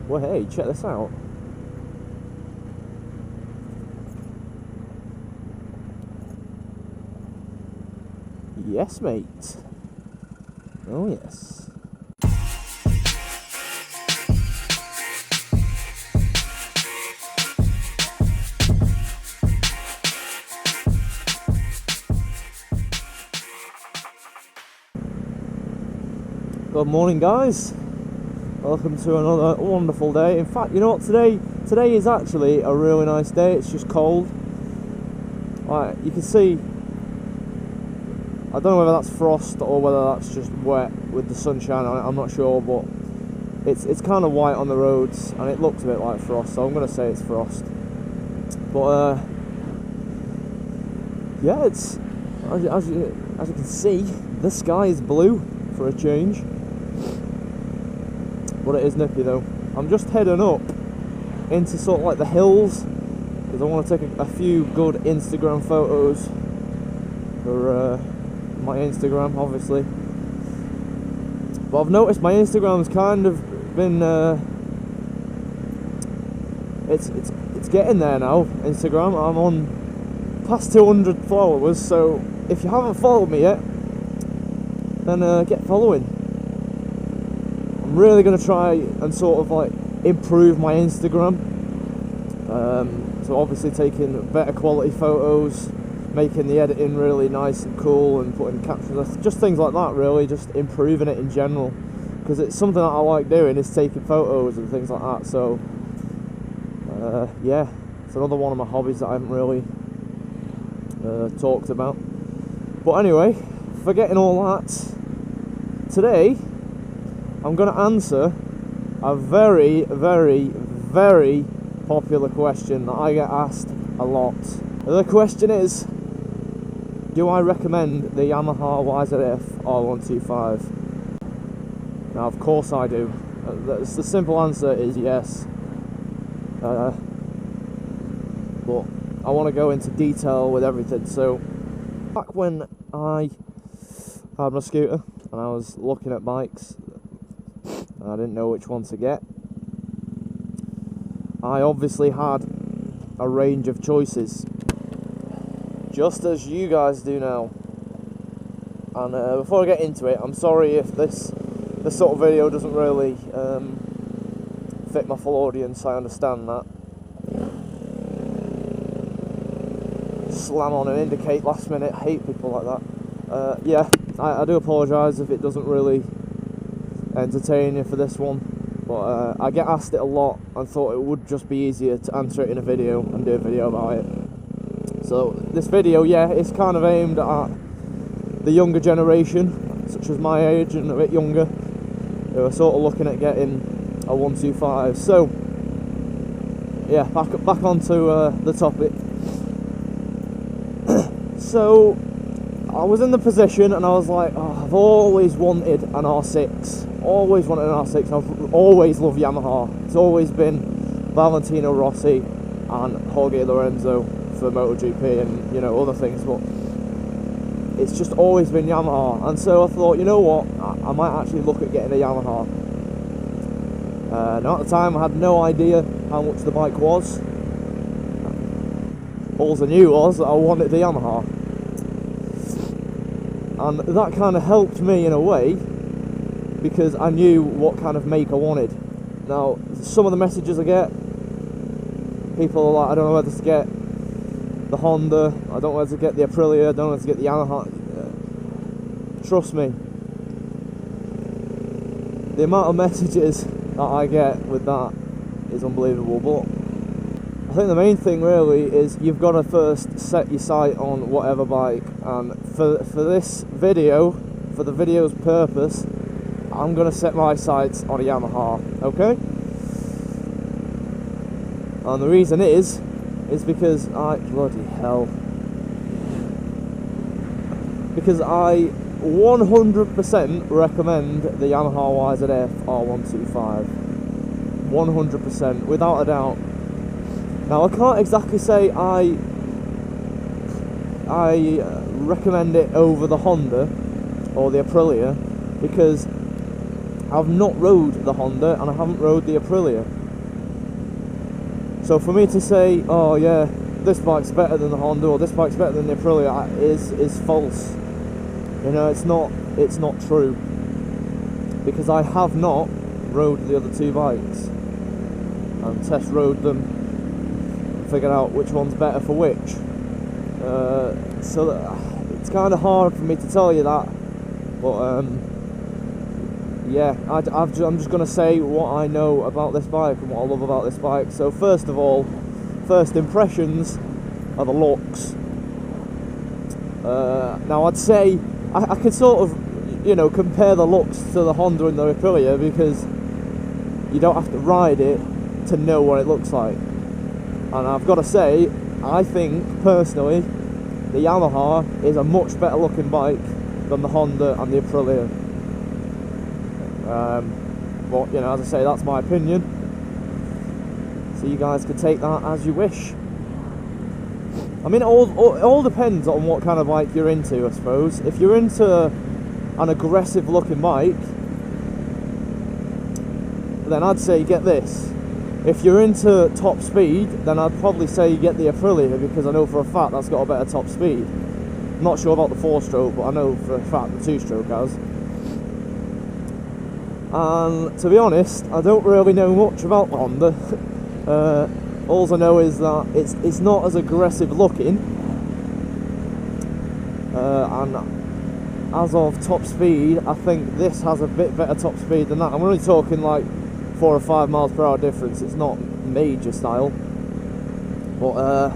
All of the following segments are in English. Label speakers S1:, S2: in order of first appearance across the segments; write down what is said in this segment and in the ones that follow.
S1: Well, hey, check this out. Yes, mate. Oh, yes. Good morning, guys. Welcome to another wonderful day. In fact, you know what? Today is actually a really nice day. It's just cold. Right, you can see. I don't know whether that's frost or whether that's just wet with the sunshine on it. I'm not sure, but it's kind of white on the roads and it looks a bit like frost. So I'm gonna say it's frost. But yeah, it's as you can see, the sky is blue for a change. But it is nippy though. I'm just heading up into sort of like the hills because I want to take a few good Instagram photos for my Instagram, obviously. But I've noticed my Instagram's kind of been it's getting there now. Instagram, I'm on past 200 followers, so if you haven't followed me yet, then get following. I'm really going to try and sort of like improve my Instagram. So obviously taking better quality photos, making the editing really nice and cool, and putting captions, just things like that, really, just improving it in general, because it's something that I like doing, is taking photos and things like that. So yeah, it's another one of my hobbies that I haven't really talked about. But anyway, forgetting all that, today I'm going to answer a very, very, very popular question that I get asked a lot. The question is, do I recommend the Yamaha YZF R125? Now, of course I do. The simple answer is yes. But I want to go into detail with everything. So, back when I had my scooter and I was looking at bikes, I didn't know which one to get. I obviously had a range of choices, just as you guys do now. And before I get into it, I'm sorry if this sort of video doesn't really fit my full audience. I understand that. Slam on and indicate last minute. Hate people like that. Yeah, I do apologise if it doesn't really entertain you for this one, but I get asked it a lot and thought it would just be easier to answer it in a video and do a video about it. So this video, yeah, it's kind of aimed at the younger generation, such as my age and a bit younger, who are sort of looking at getting a 125. So yeah, back onto the topic. So I was in the position and I was like, oh, I've always wanted an R6. Always wanted an R6. I've always loved Yamaha. It's always been Valentino Rossi and Jorge Lorenzo for MotoGP and, you know, other things, but it's just always been Yamaha. And so I thought, you know what, I might actually look at getting a Yamaha. Now at the time I had no idea how much the bike was. All I knew was that I wanted the Yamaha. And that kind of helped me in a way, because I knew what kind of make I wanted. Now, some of the messages I get, people are like, I don't know whether to get the Honda, I don't know whether to get the Aprilia, I don't know whether to get the Yamaha. Trust me, the amount of messages that I get with that is unbelievable. But I think the main thing really is you've got to first set your sight on whatever bike, and for this video, for the video's purpose, I'm going to set my sights on a Yamaha, okay? And the reason is because bloody hell, because I 100% recommend the Yamaha YZF R125, 100%, without a doubt. Now I can't exactly say I recommend it over the Honda or the Aprilia, because I've not rode the Honda and I haven't rode the Aprilia. So for me to say, oh yeah, this bike's better than the Honda or this bike's better than the Aprilia is false. You know, it's not true, because I have not rode the other two bikes and test rode them and figured out which one's better for which. So it's kind of hard for me to tell you that, but yeah, I'm just going to say what I know about this bike and what I love about this bike. So first of all, first impressions are the looks. Now I'd say I could sort of, you know, compare the looks to the Honda and the Aprilia, because you don't have to ride it to know what it looks like. And I've got to say, I think personally the Yamaha is a much better looking bike than the Honda and the Aprilia. But you know, as I say, that's my opinion, so you guys can take that as you wish. I mean, it all depends on what kind of bike you're into, I suppose. If you're into an aggressive looking bike, then I'd say get this. If you're into top speed, then I'd probably say you get the Aprilia, because I know for a fact that's got a better top speed. I'm not sure about the 4-stroke, but I know for a fact the 2-stroke has. And to be honest, I don't really know much about the Honda. All I know is that it's not as aggressive looking, and as of top speed, I think this has a bit better top speed than that. I'm only talking like 4 or 5 miles per hour difference. It's not major style, but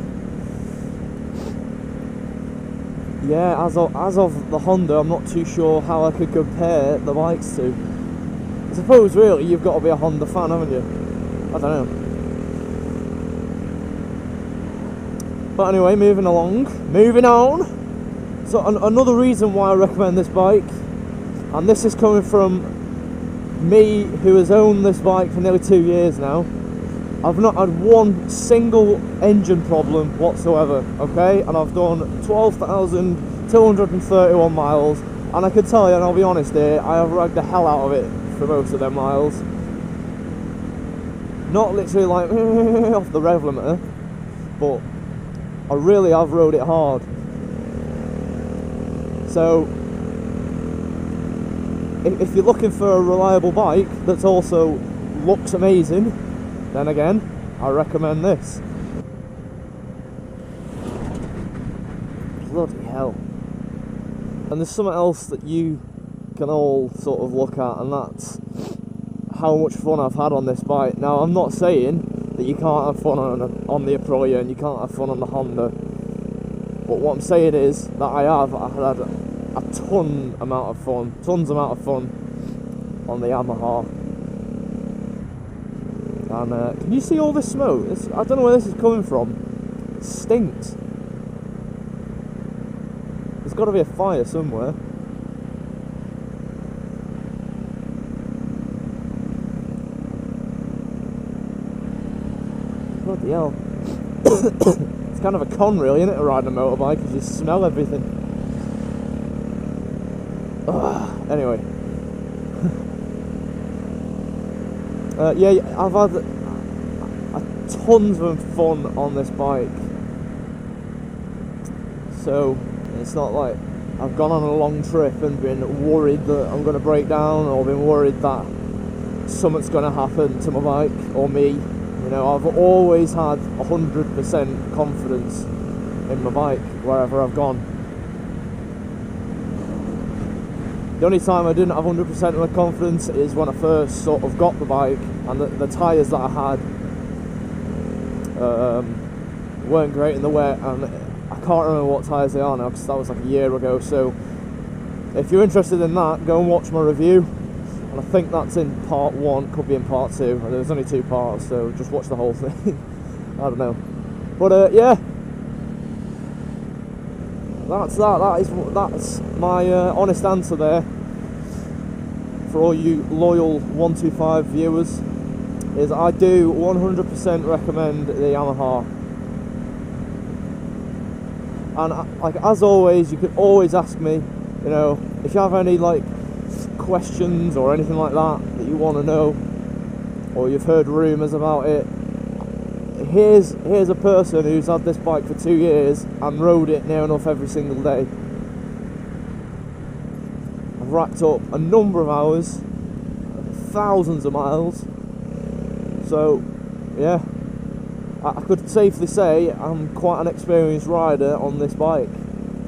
S1: yeah, as of the Honda, I'm not too sure how I could compare the bikes to. I suppose really you've got to be a Honda fan, haven't you? I don't know. But anyway, moving on. So another reason why I recommend this bike, and this is coming from me who has owned this bike for nearly 2 years now. I've not had one single engine problem whatsoever, okay? And I've done 12,231 miles, and I can tell you, and I'll be honest here, I have ragged the hell out of it for most of them miles. Not literally like off the rev limiter, but I really have rode it hard. So if you're looking for a reliable bike that also looks amazing, then again, I recommend this. Bloody hell. And there's something else that you can all sort of look at, and that's how much fun I've had on this bike. Now, I'm not saying that you can't have fun on the Aprilia and you can't have fun on the Honda, but what I'm saying is that I had a tons amount of fun on the Yamaha. And can you see all this smoke? I don't know where this is coming from. It stinks. There's got to be a fire somewhere. Bloody hell. It's kind of a con really, isn't it, riding a motorbike, because you smell everything. Anyway. Yeah, I've had tons of fun on this bike. So, it's not like I've gone on a long trip and been worried that I'm going to break down, or been worried that something's going to happen to my bike or me. You know, I've always had 100% confidence in my bike wherever I've gone. The only time I didn't have 100% of my confidence is when I first sort of got the bike, and the tyres that I had weren't great in the wet, and I can't remember what tyres they are now because that was like a year ago. So if you're interested in that, go and watch my review. And I think that's in part 1, could be in part 2. There's only 2 parts, so just watch the whole thing. I don't know. But yeah, that's that's my honest answer there. For all you loyal 125 viewers, is I do 100% recommend the Yamaha. And like as always, you can always ask me, you know, if you have any like questions or anything like that you want to know, or you've heard rumours about it, here's a person who's had this bike for 2 years and rode it near enough every single day. I've racked up a number of hours, thousands of miles, so yeah, I could safely say I'm quite an experienced rider on this bike.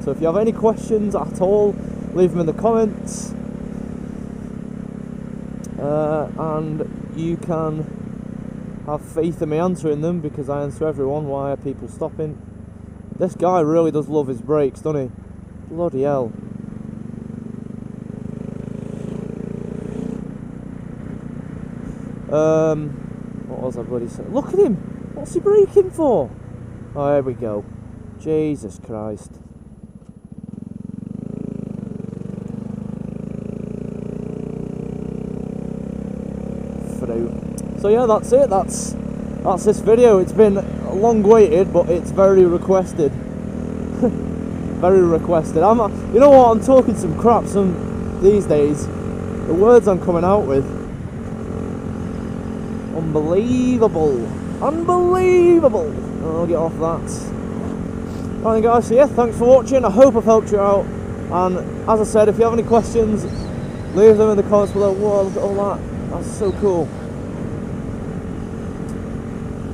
S1: So if you have any questions at all, leave them in the comments, and you can have faith in me answering them, because I answer everyone. Why are people stopping? This guy really does love his brakes, doesn't he? Bloody hell. What was I bloody saying? Look at him! What's he braking for? Oh, here we go. Jesus Christ. So yeah, that's it. That's this video. It's been long waited, but it's very requested. Very requested. You know what? I'm talking some crap these days. The words I'm coming out with, unbelievable, unbelievable. I'll get off that. Right then, guys. So yeah, thanks for watching. I hope I've helped you out. And as I said, if you have any questions, leave them in the comments below. Whoa, look at all that. That's so cool.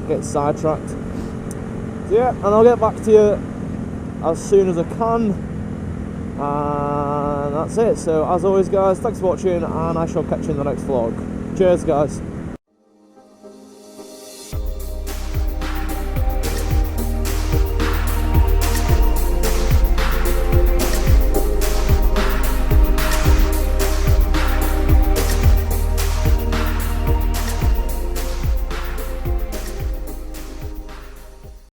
S1: Get sidetracked. So yeah, and I'll get back to you as soon as I can. And that's it. So as always, guys, thanks for watching, and I shall catch you in the next vlog. Cheers, guys.